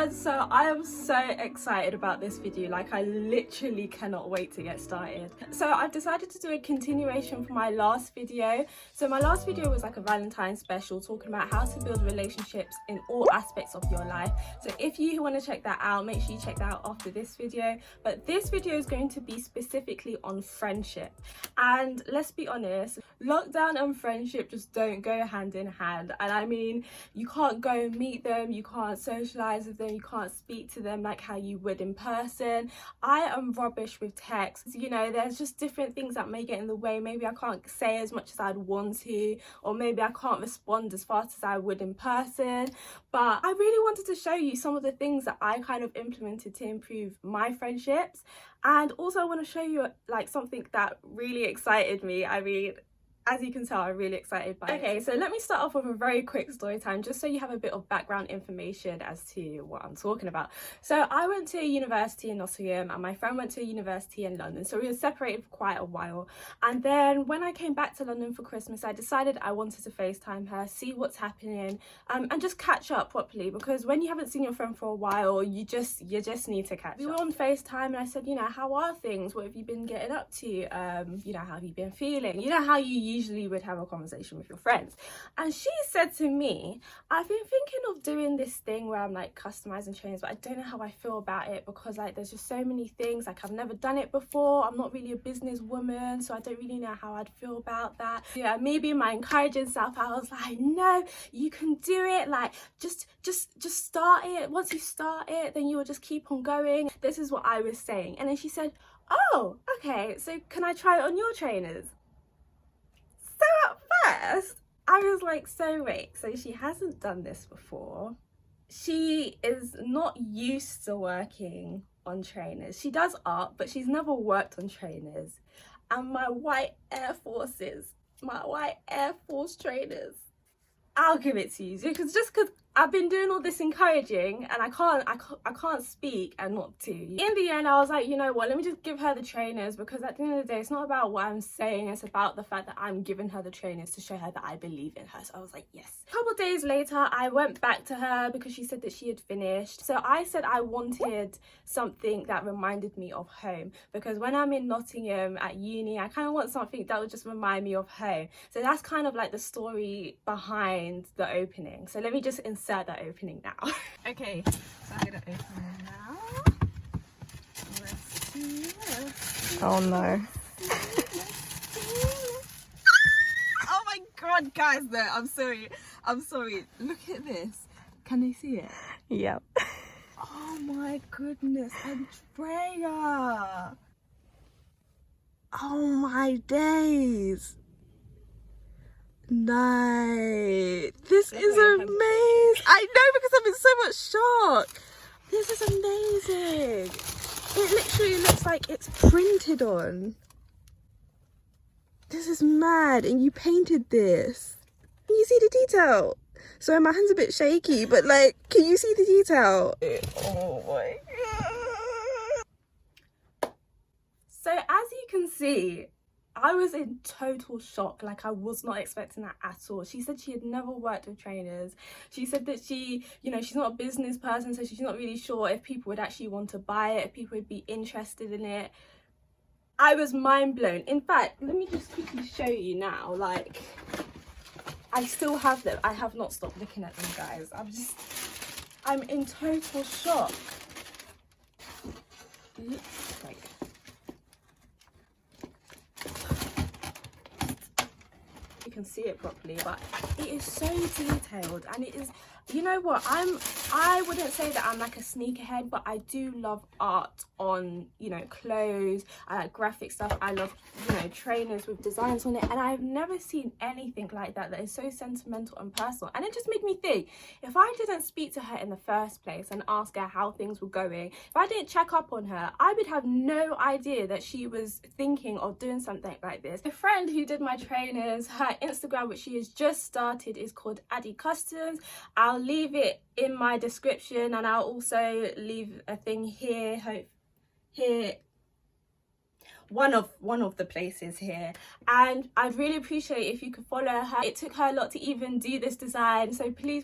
guys, so I am so excited about this video. Like, I literally cannot wait to get started. So I've decided to do a continuation from my last video. So my last video was like a Valentine's special talking about how to build relationships in all aspects of your life. So if you want to check that out, make sure you check that out after this video. But this video is going to be specifically on friendship. And let's be honest, lockdown and friendship just don't go hand in hand. And I mean, you can't go and meet them, you can't socialize with them, you can't speak to them like how you would in person. I am rubbish with texts, you know, there's just different things that may get in the way. Maybe I can't say as much as I'd want to, or maybe I can't respond as fast as I would in person. But I really wanted to show you some of the things that I kind of implemented to improve my friendships. And also I want to show you like something that really excited me. I mean, as you can tell, I'm really excited by it. Okay, so let me start off with a very quick story time, just so you have a bit of background information as to what I'm talking about. So I went to a university in Nottingham and my friend went to a university in London. So we were separated for quite a while. And then when I came back to London for Christmas, I decided I wanted to FaceTime her, see what's happening, and just catch up properly. Because when you haven't seen your friend for a while, you just need to catch up. We were on FaceTime and I said, you know, how are things? What have you been getting up to? You know, how have you been feeling? You know how you usually would have a conversation with your friends. And she said to me, I've been thinking of doing this thing where I'm like customizing trainers, but I don't know how I feel about it because like there's just so many things. Like, I've never done it before, I'm not really a business woman, so I don't really know how I'd feel about that. Yeah, me being my encouraging self, I was like, no, you can do it. Like, just start it. Once you start it, then you'll just keep on going. This is what I was saying. And then she said, oh, okay, so can I try it on your trainers? So at first, I was like, so wait, so she hasn't done this before. She is not used to working on trainers. She does art, but she's never worked on trainers. And my white Air Forces, my white Air Force trainers, I'll give it to you. Because I've been doing all this encouraging and I can't speak and not to. In the end, I was like, you know what, let me just give her the trainers, because at the end of the day, it's not about what I'm saying, it's about the fact that I'm giving her the trainers to show her that I believe in her. So I was like, yes. A couple of days later, I went back to her because she said that she had finished. So I said I wanted something that reminded me of home, because when I'm in Nottingham at uni, I kind of want something that would just remind me of home. So that's kind of like the story behind the opening. So let me just insert that opening now. Okay, so I'm gonna open it now. Let's see. Oh no. Oh my god, guys, no, I'm sorry. Look at this. Can they see it? Yep. Oh my goodness, Andrea. Oh my days. No, this is amazing. I know, because I'm in so much shock. This is amazing. It literally looks like it's printed on. This is mad. And you painted this. Can you see the detail? Sorry, my hand's a bit shaky, but like, can you see the detail? Oh my god. So as you can see, I was in total shock. Like, I was not expecting that at all. She said she had never worked with trainers. She said that she, you know, she's not a business person, so she's not really sure if people would actually want to buy it, if people would be interested in it. I was mind blown. In fact, let me just quickly show you now. Like, I still have them. I have not stopped looking at them, guys. I'm in total shock. Like, you can see it properly, but it is so detailed, and it is, you know what, I wouldn't say that I'm like a sneakerhead, but I do love art on, you know, clothes. I like graphic stuff. I love, you know, trainers with designs on it, and I've never seen anything like that is so sentimental and personal. And it just made me think, if I didn't speak to her in the first place and ask her how things were going, if I didn't check up on her, I would have no idea that she was thinking of doing something like this. The friend who did my trainers, her Instagram, which she has just started, is called Addy Customs. I'll leave it in my description, and I'll also leave a thing here. one of the places here, and I'd really appreciate if you could follow her. It took her a lot to even do this design, so please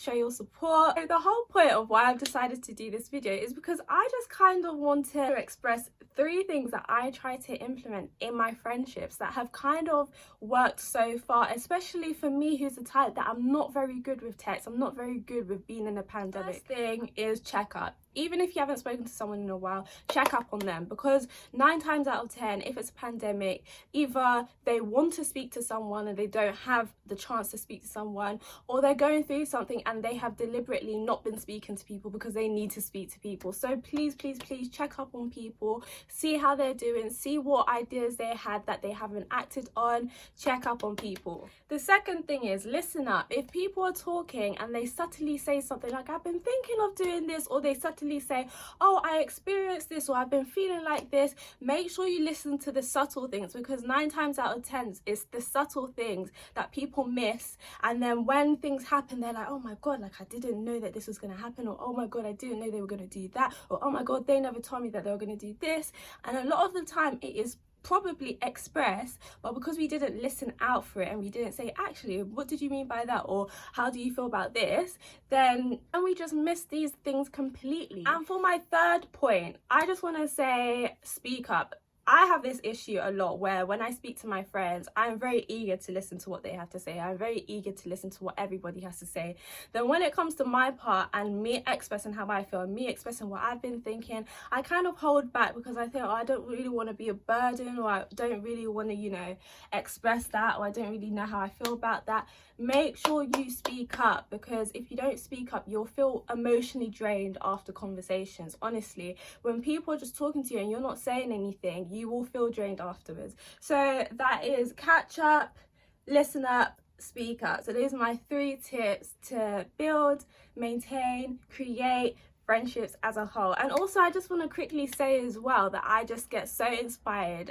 show your support. So the whole point of why I've decided to do this video is because I just kind of want to express 3 things that I try to implement in my friendships that have kind of worked so far, especially for me, who's the type that I'm not very good with text. I'm not very good with being in a pandemic. First thing is check up. Even if you haven't spoken to someone in a while, check up on them, because 9 times out of 10, if it's a pandemic, either they want to speak to someone and they don't have the chance to speak to someone, or they're going through something and they have deliberately not been speaking to people because they need to speak to people. So please check up on people, see how they're doing, see what ideas they had that they haven't acted on. Check up on people. The second thing is listen up. If people are talking and they subtly say something like, I've been thinking of doing this, or they subtly say, oh, I experienced this, or I've been feeling like this, make sure you listen to the subtle things, because 9 times out of 10 it's the subtle things that people miss, and then when things happen they're like, oh my god, like I didn't know that this was going to happen, or oh my god, I didn't know they were going to do that, or oh my god, they never told me that they were going to do this. And a lot of the time it is probably expressed, but because we didn't listen out for it and we didn't say, actually, what did you mean by that, or how do you feel about this, then and we just miss these things completely. And for my third point, I just want to say, speak up. I have this issue a lot where when I speak to my friends, I'm very eager to listen to what they have to say. I'm very eager to listen to what everybody has to say. Then when it comes to my part and me expressing how I feel, me expressing what I've been thinking, I kind of hold back because I think, oh, I don't really want to be a burden, or I don't really want to, you know, express that, or I don't really know how I feel about that. Make sure you speak up, because if you don't speak up, you'll feel emotionally drained after conversations. Honestly, when people are just talking to you and you're not saying anything, you will feel drained afterwards. So that is catch up, listen up, speak up. So those are my 3 tips to build, maintain, create friendships as a whole. And also I just want to quickly say as well that I just get so inspired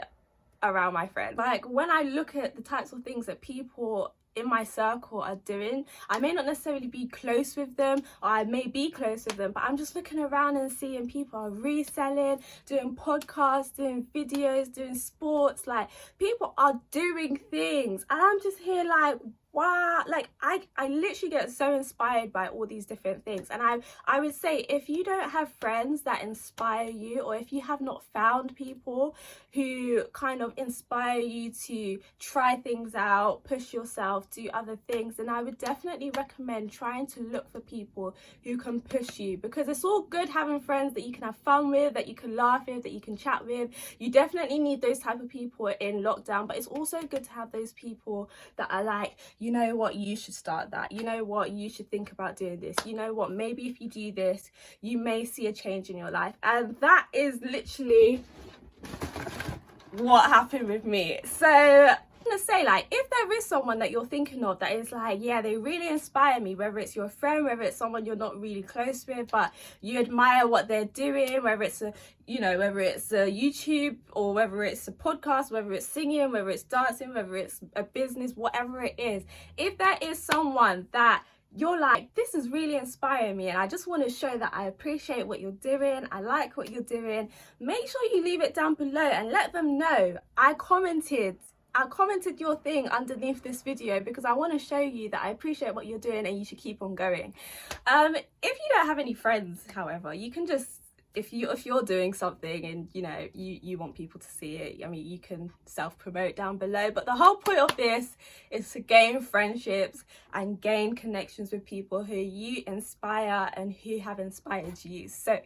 around my friends. Like when I look at the types of things that people in my circle are doing, I may not necessarily be close with them, or I may be close with them, but I'm just looking around and seeing people are reselling, doing podcasts, doing videos, doing sports, like people are doing things, and I'm just here like, wow, like I literally get so inspired by all these different things. And I would say, if you don't have friends that inspire you, or if you have not found people who kind of inspire you to try things out, push yourself, do other things, then I would definitely recommend trying to look for people who can push you, because it's all good having friends that you can have fun with, that you can laugh with, that you can chat with. You definitely need those type of people in lockdown, but it's also good to have those people that are like, you know what, you should start that, you know what, you should think about doing this, you know what, maybe if you do this you may see a change in your life. And that is literally what happened with me. So I'm gonna say, like, if there is someone that you're thinking of that is like, yeah, they really inspire me, whether it's your friend, whether it's someone you're not really close with but you admire what they're doing, whether it's a, you know, whether it's a YouTube, or whether it's a podcast, whether it's singing, whether it's dancing, whether it's a business, whatever it is, if there is someone that you're like, this is really inspiring me and I just want to show that I appreciate what you're doing, I like what you're doing, make sure you leave it down below and let them know I commented your thing underneath this video, because I want to show you that I appreciate what you're doing and you should keep on going. If you don't have any friends, however, you can just, if you're doing something and you know you want people to see it, I mean, you can self-promote down below. But the whole point of this is to gain friendships and gain connections with people who you inspire and who have inspired you. So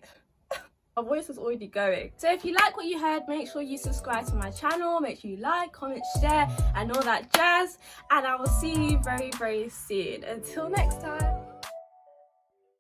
my voice is already going. So if you like what you heard, make sure you subscribe to my channel, make sure you like, comment, share and all that jazz, and I will see you very, very soon. Until next time.